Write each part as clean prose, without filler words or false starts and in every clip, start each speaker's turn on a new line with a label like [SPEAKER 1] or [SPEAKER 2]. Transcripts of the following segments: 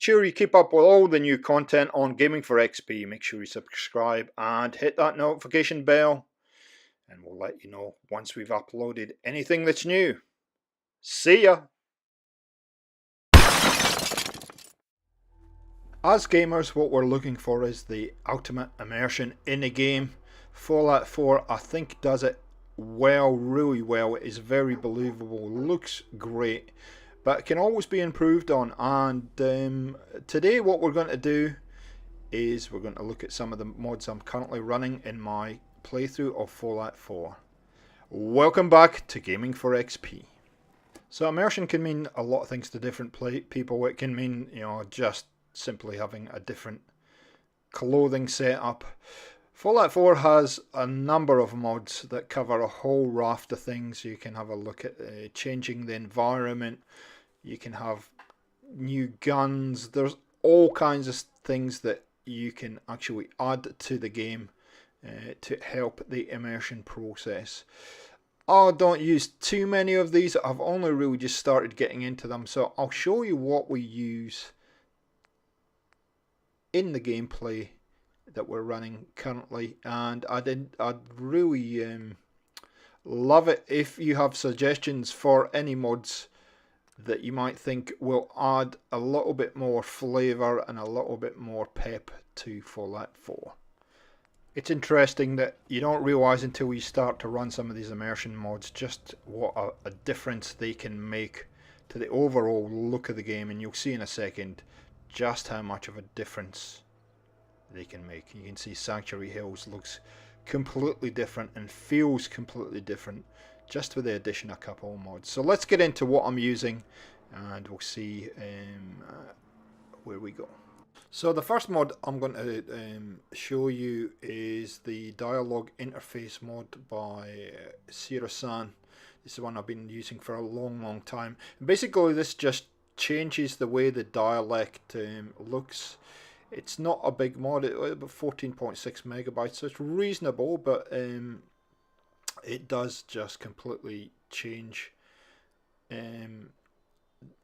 [SPEAKER 1] Sure you keep up with all the new content on Gaming for XP. Make sure you subscribe and hit that notification bell, and we'll let you know once we've uploaded anything that's new. See ya! As gamers, what we're looking for is the ultimate immersion in a game. Fallout 4, I think, does it well, really well. It is very believable, looks great, but it can always be improved on. And today what we're going to do is we're going to look at some of the mods I'm currently running in my playthrough of Fallout 4. Welcome back to Gaming for XP. So immersion can mean a lot of things to different people. It can mean, just simply having a different clothing setup. Fallout 4 has a number of mods that cover a whole raft of things. You can have a look at changing the environment. You can have new guns. There's all kinds of things that you can actually add to the game to help the immersion process. I don't use too many of these. I've only really just started getting into them, so I'll show you what we use in the gameplay that we're running currently, and I'd really love it if you have suggestions for any mods that you might think will add a little bit more flavour and a little bit more pep to Fallout 4. It's interesting that you don't realise until you start to run some of these immersion mods just what a difference they can make to the overall look of the game, and you'll see in a second just how much of a difference they can make. You can see Sanctuary Hills looks completely different and feels completely different just with the addition of a couple of mods. So let's get into what I'm using and we'll see where we go. So the first mod I'm going to show you is the Dialog Interface mod by Sira-san. This is one I've been using for a long time. And basically this just changes the way the dialect looks. It's not a big mod, it's about 14.6 megabytes, so it's reasonable, but it does just completely change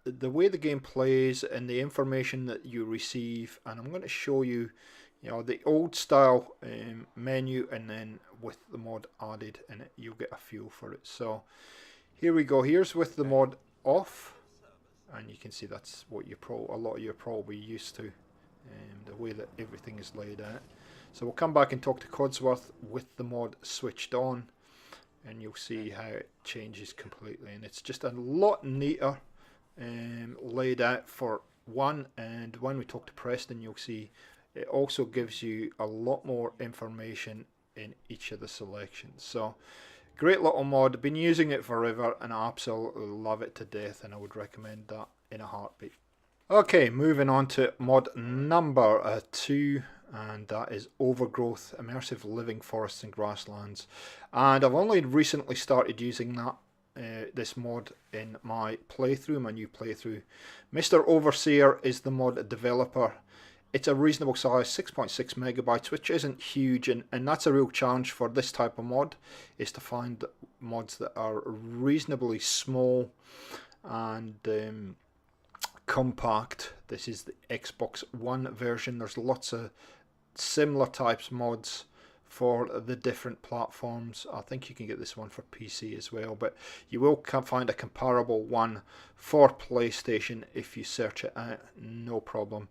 [SPEAKER 1] the way the game plays and the information that you receive. And I'm going to show you, the old style menu, and then with the mod added, and you'll get a feel for it. So here we go. Here's with the mod off, and you can see that's what a lot of you are probably used to, the way that everything is laid out. So we'll come back and talk to Codsworth with the mod switched on, and you'll see how it changes completely, and it's just a lot neater laid out for one. And when we talk to Preston, you'll see it also gives you a lot more information in each of the selections. So great little mod, been using it forever and I absolutely love it to death, and I would recommend that in a heartbeat. Okay, moving on to mod number 2, and that is Overgrowth, Immersive Living Forests and Grasslands. And I've only recently started using that this mod in my playthrough, my new playthrough. Mr. Overseer is the mod developer. It's a reasonable size, 6.6 megabytes, which isn't huge, and that's a real challenge for this type of mod, is to find mods that are reasonably small and compact. This is the Xbox One version. There's lots of similar types mods for the different platforms. I think you can get this one for PC as well, but you will find a comparable one for PlayStation if you search it out, no problem.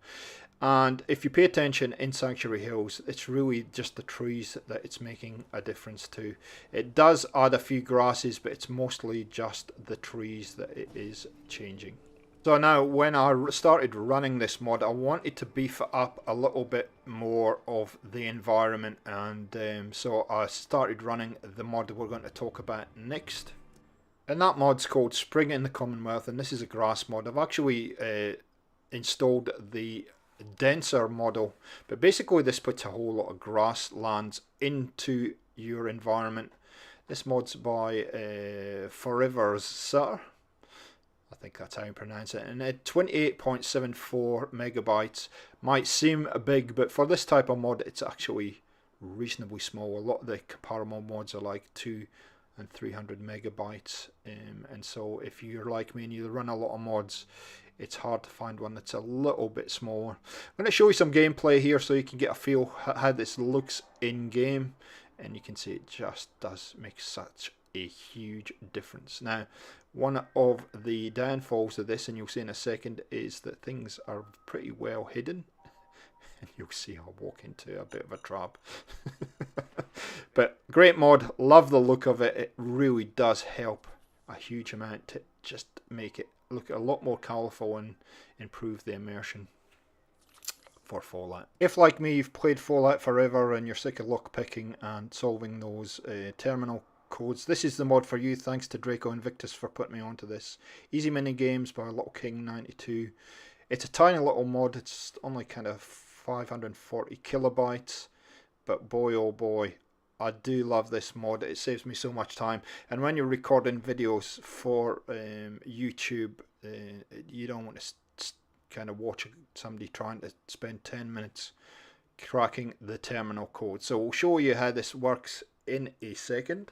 [SPEAKER 1] And if you pay attention in Sanctuary Hills, it's really just the trees that it's making a difference to. It does add a few grasses, but it's mostly just the trees that it is changing. So now when I started running this mod, I wanted to beef up a little bit more of the environment, and so I started running the mod we're going to talk about next. And that mod's called Spring in the Commonwealth, and this is a grass mod. I've actually installed the denser model, but basically this puts a whole lot of grasslands into your environment. This mod's by Forever's Sir, I think that's how you pronounce it, and at 28.74 megabytes. Might seem big, but for this type of mod it's actually reasonably small. A lot of the comparable mods are like 200 and 300 megabytes, and so if you're like me and you run a lot of mods, It's hard to find one that's a little bit smaller. I'm going to show you some gameplay here so you can get a feel how this looks in game, and you can see it just does make such a huge difference. Now, one of the downfalls of this, and you'll see in a second, is that things are pretty well hidden. And you'll see I'll walk into a bit of a trap. But great mod, love the look of it. It really does help a huge amount to just make it look a lot more colourful and improve the immersion for Fallout. If, like me, you've played Fallout forever and you're sick of lockpicking and solving those terminal codes, this is the mod for you. Thanks to Draco Invictus for putting me onto this. Easy Mini Games by Little King 92. It's a tiny little mod. It's only kind of 540 kilobytes, but boy oh boy, I do love this mod. It saves me so much time, and when you're recording videos for YouTube, you don't want to kind of watch somebody trying to spend 10 minutes cracking the terminal code. So we'll show you how this works in a second.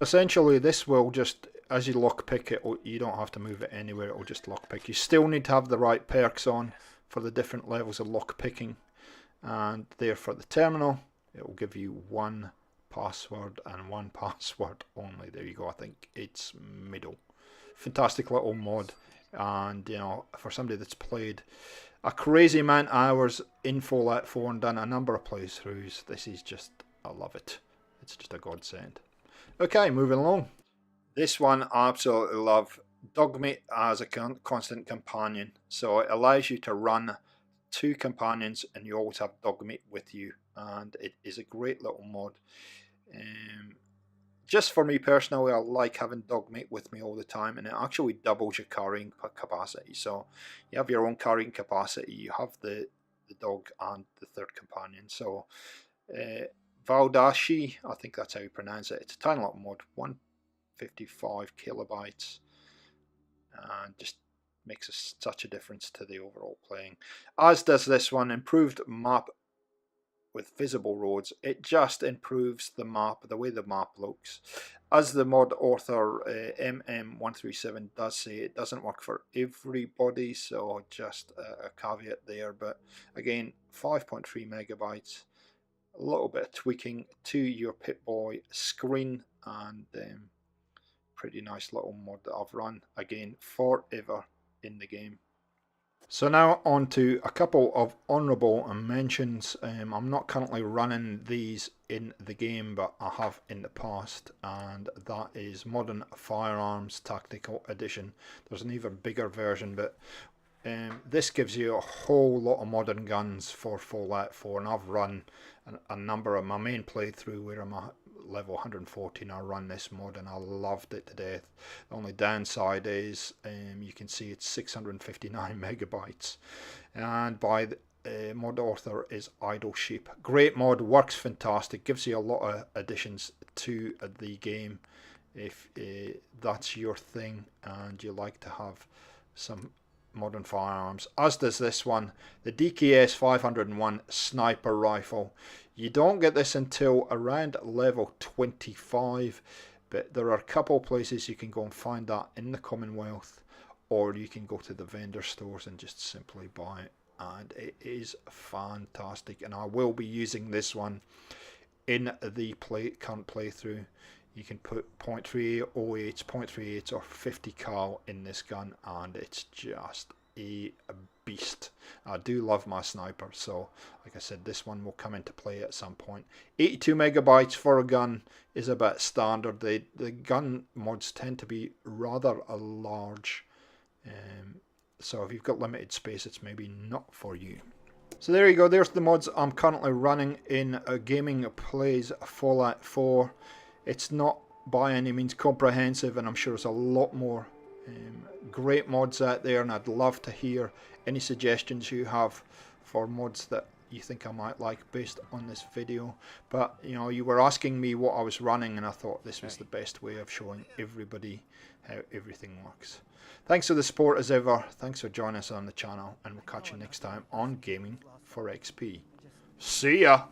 [SPEAKER 1] Essentially, this will just, as you lockpick it, you don't have to move it anywhere, it will just lockpick. You still need to have the right perks on for the different levels of lockpicking, and there for the terminal, it will give you one password and one password only. There you go. I think it's middle. Fantastic little mod, and you know, for somebody that's played a crazy amount of hours in Fallout 4 and done a number of playthroughs, this is just, I love it. It's just a godsend. Okay, moving along. This one I absolutely love. Dogmeat as a constant companion. So it allows you to run 2 companions and you always have Dogmeat with you, and it is a great little mod. Just for me personally, I like having Dogmeat with me all the time, and it actually doubles your carrying capacity. So you have your own carrying capacity, you have the dog and the third companion. So Valdashi, I think that's how you pronounce it. It's a tiny little mod, 155 kilobytes, and just makes such a difference to the overall playing. As does this one. Improved map with visible roads. It just improves the map, the way the map looks. As the mod author MM137 does say, it doesn't work for everybody, so just a caveat there. But again, 5.3 megabytes, a little bit of tweaking to your Pip-Boy screen, and pretty nice little mod that I've run again forever in the game. So now on to a couple of honourable mentions. I'm not currently running these in the game, but I have in the past, and that is Modern Firearms Tactical Edition. There's an even bigger version, but this gives you a whole lot of modern guns for Fallout 4, and I've run a number of my main playthrough where I'm at level 114. I run this mod and I loved it to death. The only downside is you can see it's 659 megabytes, and by the mod author is Idle Sheep. Great mod, works fantastic, gives you a lot of additions to the game if that's your thing and you like to have some modern firearms, as does this one, the DKS 501 sniper rifle. You don't get this until around level 25, but there are a couple of places you can go and find that in the Commonwealth, or you can go to the vendor stores and just simply buy it, and it is fantastic. And I will be using this one in the current playthrough. You can put .38, 0.38 or 50 cal in this gun, and it's just a beast. I do love my sniper, so like I said, this one will come into play at some point. 82 megabytes for a gun is a bit standard. The gun mods tend to be rather large, so if you've got limited space, it's maybe not for you. So there you go, there's the mods I'm currently running in Gaming Plays Fallout 4. It's not by any means comprehensive, and I'm sure there's a lot more great mods out there, and I'd love to hear any suggestions you have for mods that you think I might like based on this video. But you know, you were asking me what I was running, and I thought this was the best way of showing everybody how everything works. Thanks for the support as ever, thanks for joining us on the channel, and we'll catch you next time on Gaming for XP. See ya!